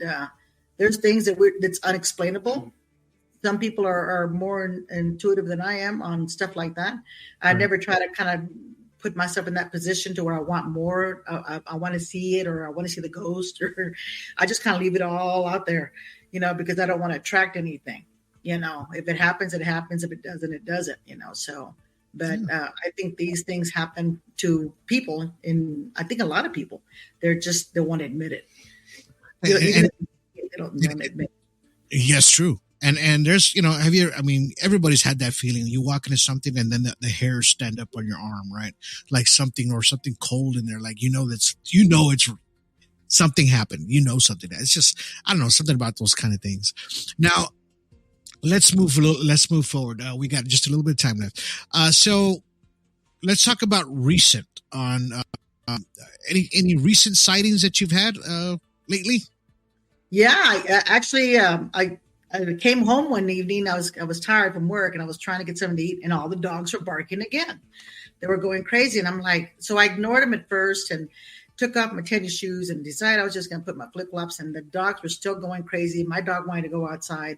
there's things that's unexplainable. Some people are more intuitive than I am on stuff like that. I never try to kind of put myself in that position to where I want more. I want to see it, or I want to see the ghost, or I just kind of leave it all out there, because I don't want to attract anything. If it happens, it happens. If it doesn't, it doesn't, so. But I think these things happen to people, I think a lot of people, they want to admit it. They don't want to admit it. Yes, true. And there's, everybody's had that feeling. You walk into something and then the hairs stand up on your arm, right? Like something cold in there. Like, it's something happened. Something. It's just, I don't know, something about those kind of things. Now, let's move forward. We got just a little bit of time left. So let's talk about recent on any recent sightings that you've had lately. Yeah, I came home one evening. I was tired from work, and I was trying to get something to eat, and all the dogs were barking again. They were going crazy, and I'm like, so I ignored them at first and took off my tennis shoes and decided I was just going to put my flip-flops, and the dogs were still going crazy. My dog wanted to go outside,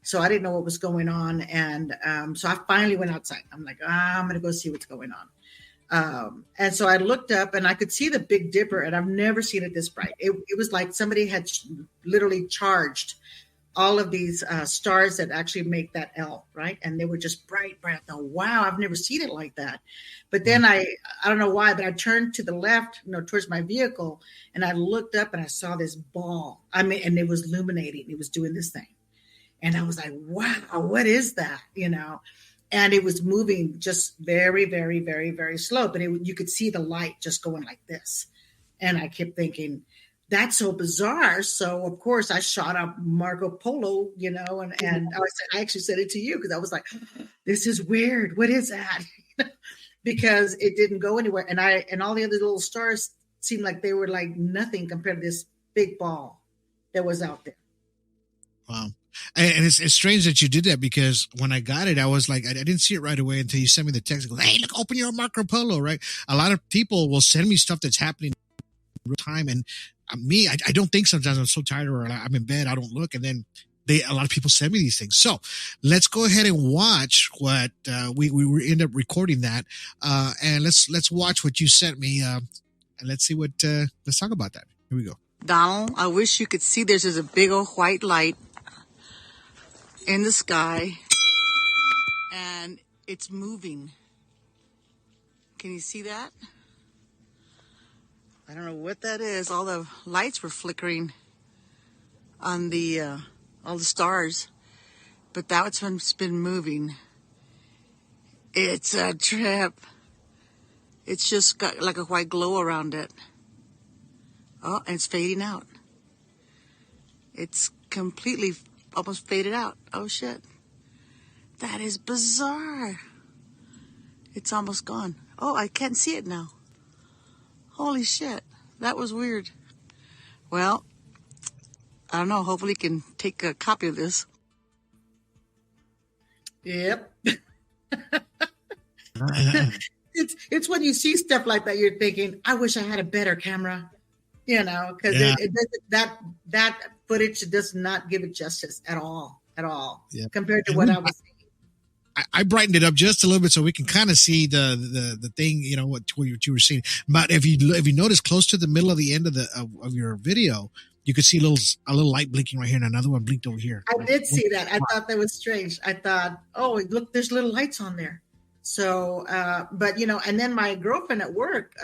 so I didn't know what was going on, and so I finally went outside. I'm like, I'm going to go see what's going on. And so I looked up, and I could see the Big Dipper, and I've never seen it this bright. It was like somebody had literally charged all of these stars that actually make that L, right? And they were just bright. I thought, wow, I've never seen it like that. But then I don't know why, but I turned to the left, towards my vehicle, and I looked up and I saw this ball. And it was illuminating. It was doing this thing. And I was like, wow, what is that? And it was moving just very, very, very, very slow. But you could see the light just going like this. And I kept thinking, that's so bizarre. So of course I shot up Marco Polo, and I actually said it to you because I was like, this is weird. What is that? Because it didn't go anywhere. And all the other little stars seemed like they were like nothing compared to this big ball that was out there. Wow. And it's strange that you did that, because when I got it, I was like, I didn't see it right away until you sent me the text. Go, hey, look, open your Marco Polo, right? A lot of people will send me stuff that's happening in real time, and I don't think sometimes. I'm so tired, or I'm in bed, I don't look, and then a lot of people send me these things. So let's go ahead and watch what we end up recording that, and let's watch what you sent me, and let's see what. Let's talk about that. Here we go. Donald, I wish you could see there's just a big old white light in the sky, and it's moving. Can you see that? I don't know what that is. All the lights were flickering on the all the stars, but that's when it's been moving. It's a trip. It's just got like a white glow around it. Oh, and it's fading out. It's completely almost faded out. Oh shit. That is bizarre. It's almost gone. Oh, I can't see it now. Holy shit. That was weird. Well, I don't know. Hopefully you can take a copy of this. Yep. It's when you see stuff like that, you're thinking, I wish I had a better camera, because that footage does not give it justice at all, compared to what I was seeing. I brightened it up just a little bit so we can kind of see the thing, what you were seeing. But if you notice, close to the middle of the end of your video, you could see a little light blinking right here, and another one blinked over here. I did see that. I thought that was strange. I thought, oh, look, there's little lights on there. So, but and then my girlfriend at work,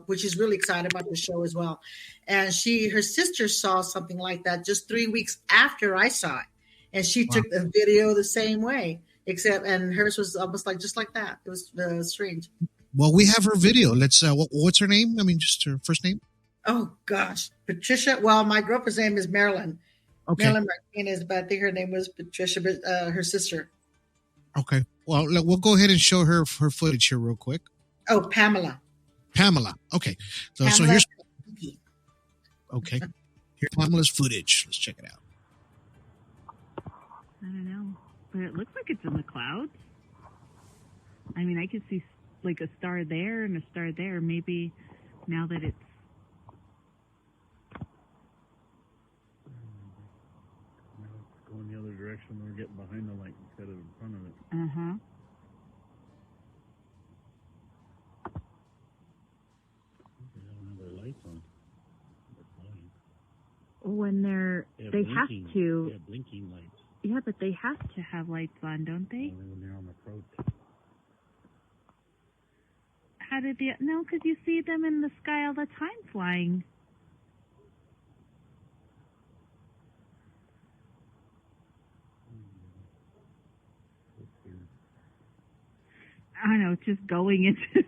which is really excited about the show as well, and her sister saw something like that just 3 weeks after I saw it, and she took the video the same way. And hers was almost just like that. It was strange. Well, we have her video. Let's. What's her name? I mean, just her first name. Oh gosh, Patricia. Well, my girlfriend's name is Marilyn. Okay. Marilyn Martinez, but I think her name was Patricia, but her sister. Okay. Well, we'll go ahead and show her footage here real quick. Oh, Pamela. Okay. So here's. Okay. Here's Pamela's footage. Let's check it out. I don't know. But it looks like it's in the clouds. I mean, I could see like a star there and a star there. Maybe now that it's... Now it's going the other direction. We're getting behind the light instead of in front of it. Uh-huh. They don't have their lights on. When they have to... Yeah, blinking lights. Yeah, but they have to have lights on, don't they? Only when they're on the approach. How did they... No, because you see them in the sky all the time flying. I don't know, just going into...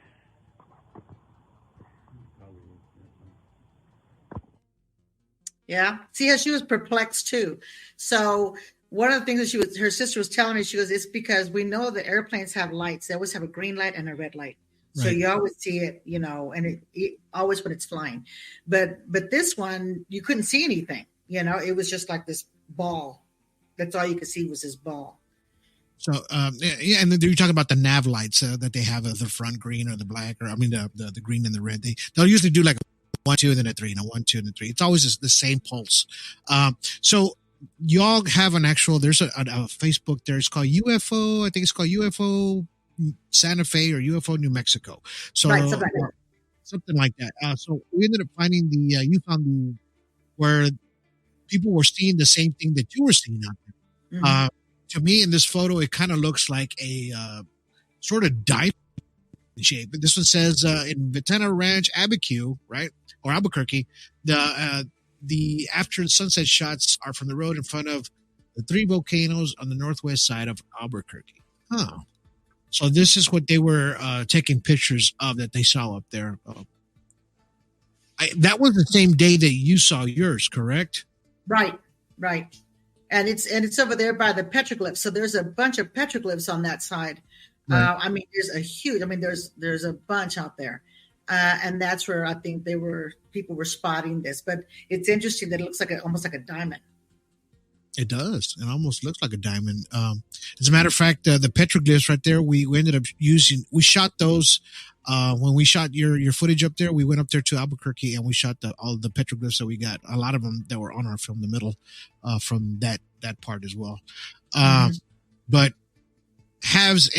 Yeah. See how she was perplexed too. So one of the things that her sister was telling me, she goes, it's because we know that airplanes have lights. They always have a green light and a red light. So you always see it, and it always when it's flying. But this one, you couldn't see anything, it was just like this ball. That's all you could see was this ball. So, and then you're talking about the nav lights that they have, the front green or the black, or the green and the red. They'll usually do like 1, 2, and then a 3, 1, 2, and then 3. It's always the same pulse. So y'all have an actual, there's a Facebook there. It's called UFO. I think it's called UFO Santa Fe or UFO New Mexico. So something like that. So we ended up finding you found where people were seeing the same thing that you were seeing out there. Mm-hmm. To me, in this photo, it kind of looks like a sort of diamond shape. But this one says in Ventana Ranch, Abiquiu, right, or Albuquerque, the after sunset shots are from the road in front of the 3 volcanoes on the northwest side of Albuquerque. Huh. So this is what they were taking pictures of that they saw up there. That was the same day that you saw yours, correct? Right. And it's over there by the petroglyphs. So there's a bunch of petroglyphs on that side. Right. There's a bunch out there. And that's where I think people were spotting this. But it's interesting that it looks like almost like a diamond. It does. It almost looks like a diamond. As a matter of fact, the petroglyphs right there, we ended up we shot those when we shot your footage up there. We went up there to Albuquerque and we shot all the petroglyphs that we got. A lot of them that were on our film, the middle, from that part as well. But has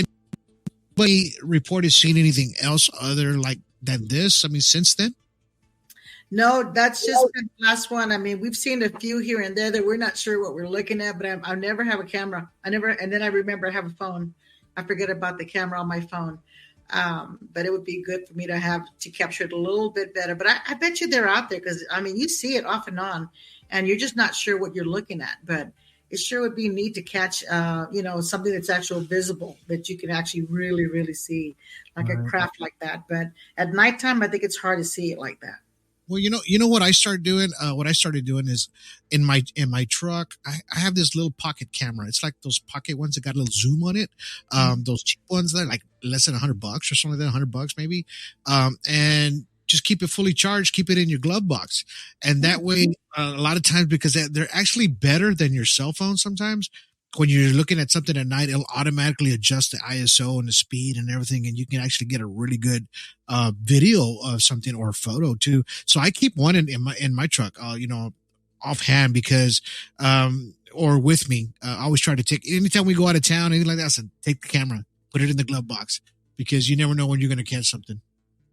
anybody reported seeing anything else other than this? I mean, since then? No, that's just the last one. I mean, we've seen a few here and there that we're not sure what we're looking at, but I never have a camera. And then I remember I have a phone. I forget about the camera on my phone. But it would be good for me to have to capture it a little bit better. But I bet you they're out there because, I mean, you see it off and on and you're just not sure what you're looking at. But it sure would be neat to catch, something that's actually visible that you can actually really, really see, like a craft like that. But at nighttime, I think it's hard to see it like that. Well, you know what I started doing? What I started doing is in my truck, I have this little pocket camera. It's like those pocket ones that got a little zoom on it. Those cheap ones that are like less than $100 or something like that, $100 maybe. And just keep it fully charged, keep it in your glove box. And that way, a lot of times, because they're actually better than your cell phone sometimes. When you're looking at something at night, it'll automatically adjust the ISO and the speed and everything, and you can actually get a really good video of something or photo too. So I keep one in my truck, offhand because or with me. I always try to take anytime we go out of town, anything like that. I said, take the camera, put it in the glove box because you never know when you're going to catch something.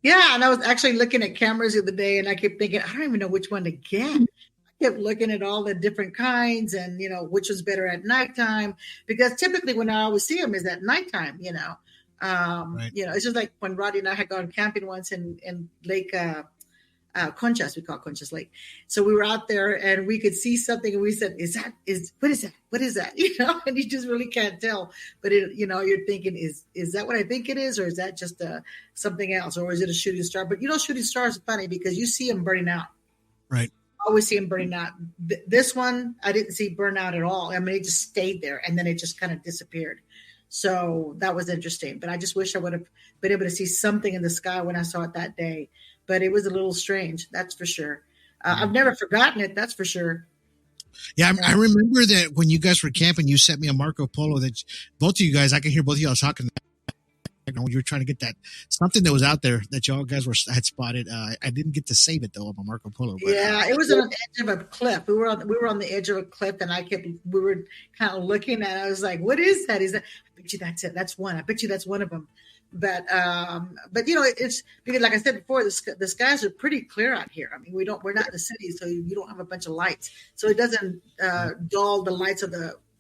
Yeah, and I was actually looking at cameras the other day, and I kept thinking, I don't even know which one to get. Kept looking at all the different kinds and, which was better at nighttime, because typically when I always see them is at nighttime, Right. It's just like when Roddy and I had gone camping once in Lake Conchas, we call it Conchas Lake. So we were out there and we could see something and we said, what is that? And you just really can't tell, but you're thinking, is that what I think it is? Or is that just something else? Or is it a shooting star? But shooting stars are funny because you see them burning out. Right. Always see him burning out. This one, I didn't see burn out at all. I mean, it just stayed there and then it just kind of disappeared. So that was interesting. But I just wish I would have been able to see something in the sky when I saw it that day. But it was a little strange, that's for sure. I've never forgotten it, that's for sure. Yeah, I remember that when you guys were camping, you sent me a Marco Polo that both of you guys, I can hear both of y'all talking. When you were trying to get that something that was out there that y'all guys had spotted. I didn't get to save it though on my Marco Polo. But, yeah, it was on the edge of a cliff. We were on the edge of a cliff, and we were kind of looking at it. I was like, "What is that? Is that? I bet you that's it. That's one. I bet you that's one of them." But it's because, like I said before, the skies are pretty clear out here. I mean, we're not in the city, so you don't have a bunch of lights, so it doesn't dull the lights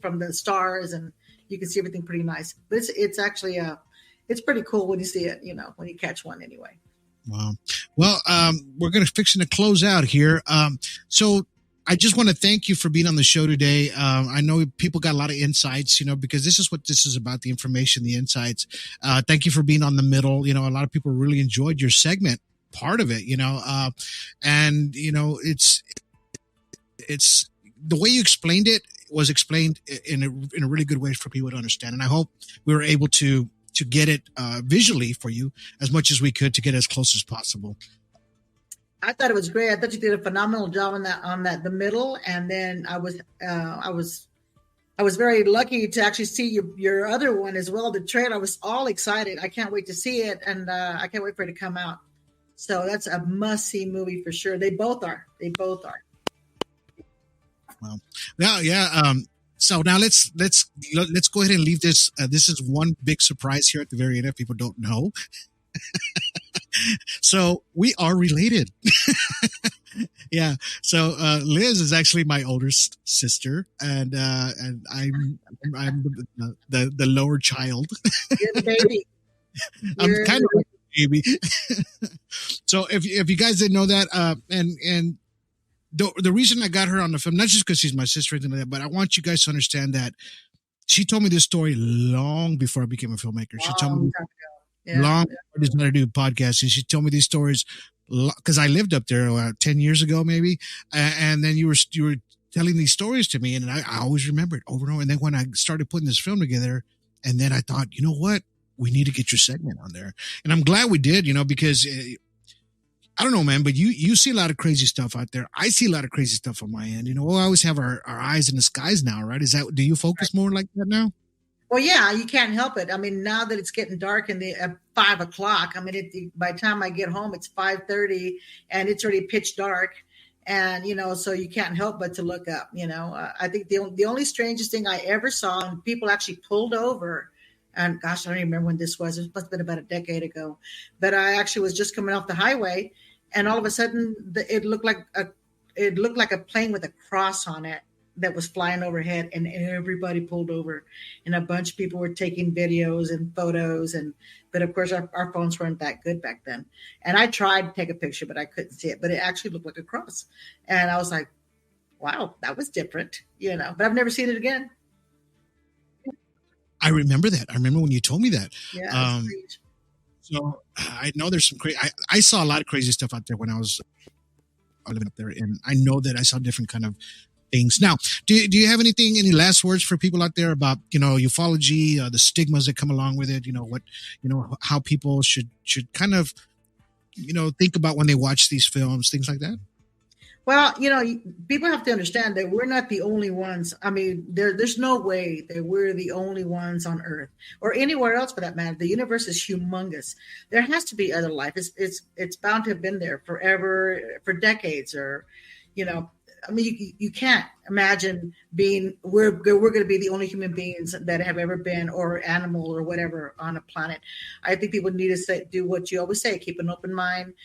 from the stars, and you can see everything pretty nice. But it's actually it's pretty cool when you see it, when you catch one anyway. Wow. Well, we're fixing to close out here. So I just want to thank you for being on the show today. I know people got a lot of insights, because this is what this is about, the information, the insights. Thank you for being on the middle. A lot of people really enjoyed your segment, part of it, and, it's the way you explained it was explained in a really good way for people to understand. And I hope we were able to get it visually for you as much as we could to get as close as possible. I thought it was great. I thought you did a phenomenal job on the middle, and then I was very lucky to actually see your other one as well, the trailer. I was all excited. I can't wait to see it, and I can't wait for it to come out. So that's a must-see movie for sure. They both are. Wow. Yeah. So now let's go ahead and leave this. This is one big surprise here at the very end if people don't know. So we are related. Yeah. So Liz is actually my older sister, and I'm the lower child. You're the baby. I'm kind of a baby. So if you guys didn't know that, and the reason I got her on the film, not just because she's my sister or anything like that, but I want you guys to understand that she told me this story long before I became a filmmaker. She told me long before I decided to do a podcast, and she told me these stories because I lived up there 10 years ago, maybe. And then you were telling these stories to me, and I always remember it over and over. And then when I started putting this film together, and then I thought, you know what? We need to get your segment on there. And I'm glad we did, because I don't know, man, but you see a lot of crazy stuff out there. I see a lot of crazy stuff on my end. You know, we always have our eyes in the skies now, right? Do you focus more like that now? Well, yeah, you can't help it. I mean, now that it's getting dark at 5 o'clock, I mean, by the time I get home, it's 5:30 and it's already pitch dark. And, so you can't help but to look up, I think the only strangest thing I ever saw, and people actually pulled over, and gosh, I don't even remember when this was. It must have been about a decade ago, but I actually was just coming off the highway, and all of a sudden it looked like a plane with a cross on it that was flying overhead, and everybody pulled over, and a bunch of people were taking videos and photos, but of course our phones weren't that good back then. And I tried to take a picture, but I couldn't see it, but it actually looked like a cross. And I was like, wow, that was different, but I've never seen it again. I remember that. I remember when you told me that. Yeah. So I know there's some crazy, I saw a lot of crazy stuff out there when I was living up there, and I know that I saw different kind of things. Now, do you have any last words for people out there about, ufology, the stigmas that come along with it, how people should kind of, think about when they watch these films, things like that? Well, people have to understand that we're not the only ones. I mean, there's no way that we're the only ones on Earth or anywhere else for that matter. The universe is humongous. There has to be other life. It's bound to have been there forever, for decades, or, I mean, you can't imagine we're going to be the only human beings that have ever been, or animal or whatever, on a planet. I think people need to do what you always say: keep an open mind,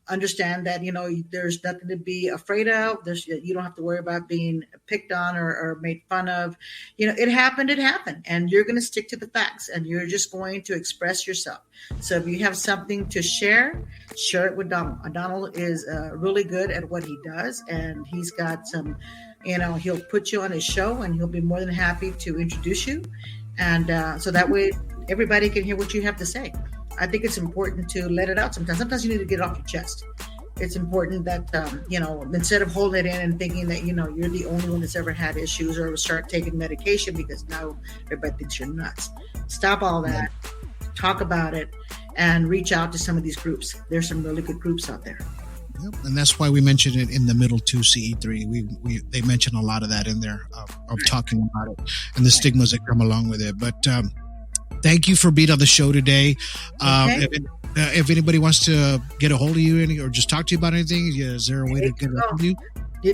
understand that there's nothing to be afraid of. You don't have to worry about being picked on or made fun of. It happened, and you're going to stick to the facts, and you're just going to express yourself. So if you have something to share it with Donald. Donald is really good at what he does, and he's got some, he'll put you on his show, and he'll be more than happy to introduce you. And so that way everybody can hear what you have to say. I think it's important to let it out sometimes. Sometimes you need to get it off your chest. It's important that, instead of holding it in and thinking that, you're the only one that's ever had issues, or start taking medication because now everybody thinks you're nuts. Stop all that. Talk about it and reach out to some of these groups. There's some really good groups out there. Yep. And that's why we mentioned it in the middle to CE3. They mention a lot of that in there of talking about it and the stigmas that come along with it. But thank you for being on the show today. Okay. If anybody wants to get a hold of you or just talk to you about anything, is there a way to get a hold of you?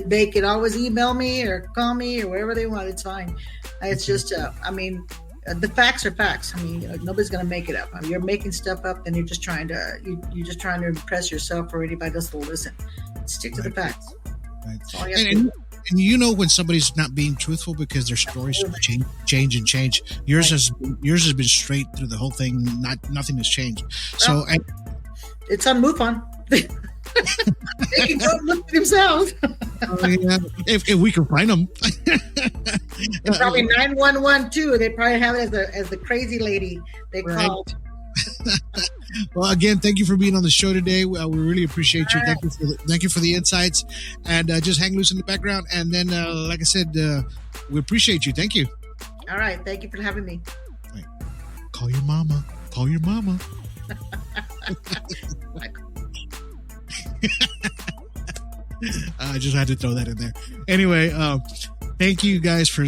They can always email me or call me or whatever they want. It's fine. It's just, the facts are facts. I mean, nobody's going to make it up. I mean, you're making stuff up, and you're just trying to impress yourself or anybody else will listen. Stick to the facts. Right. That's all you have to do. And when somebody's not being truthful because their stories change. Yours has been straight through the whole thing. Nothing has changed. So it's on MUFON. They can go look at themselves. Yeah, if we can find them. And probably 911 too. They probably have it as the crazy lady they called. Well, again, thank you for being on the show today. We really appreciate you. Thank you for the insights, and just hang loose in the background. And then, like I said, we appreciate you. Thank you. All right. Thank you for having me. Right. Call your mama. I just had to throw that in there. Anyway, thank you guys for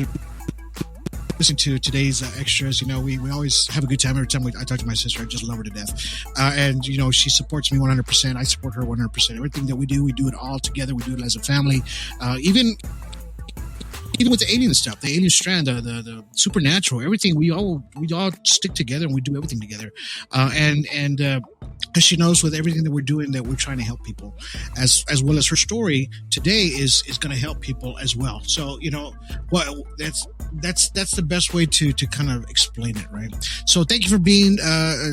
listening to today's extras. We always have a good time every time I talk to my sister. I just love her to death. And she supports me 100%. I support her 100%. Everything that we do it all together. We do it as a family. Even with the alien stuff, the alien strand, the supernatural, everything, we all stick together and we do everything together. And because she knows with everything that we're doing that we're trying to help people, as well as her story today is going to help people as well. So that's the best way to kind of explain it, right? So thank you for being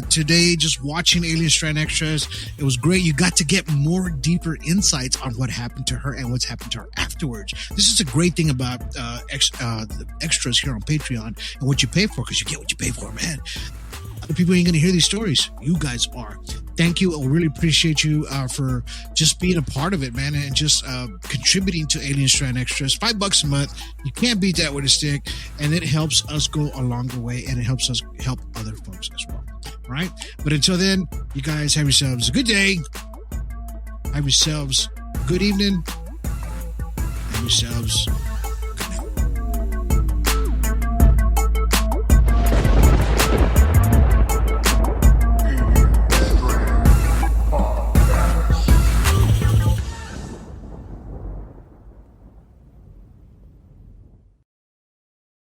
today, just watching Alien Strand Extras. It was great. You got to get more deeper insights on what happened to her and what's happened to her afterwards. This is a great thing about the extras here on Patreon and what you pay for, because you get what you pay for, man. Other people ain't going to hear these stories. You guys are. Thank you. I really appreciate you for just being a part of it, man, and just contributing to Alien Strand Extras. $5 a month. You can't beat that with a stick, and it helps us go along the way, and it helps us help other folks as well. All right? But until then, you guys have yourselves a good day. Have yourselves good evening. Have yourselves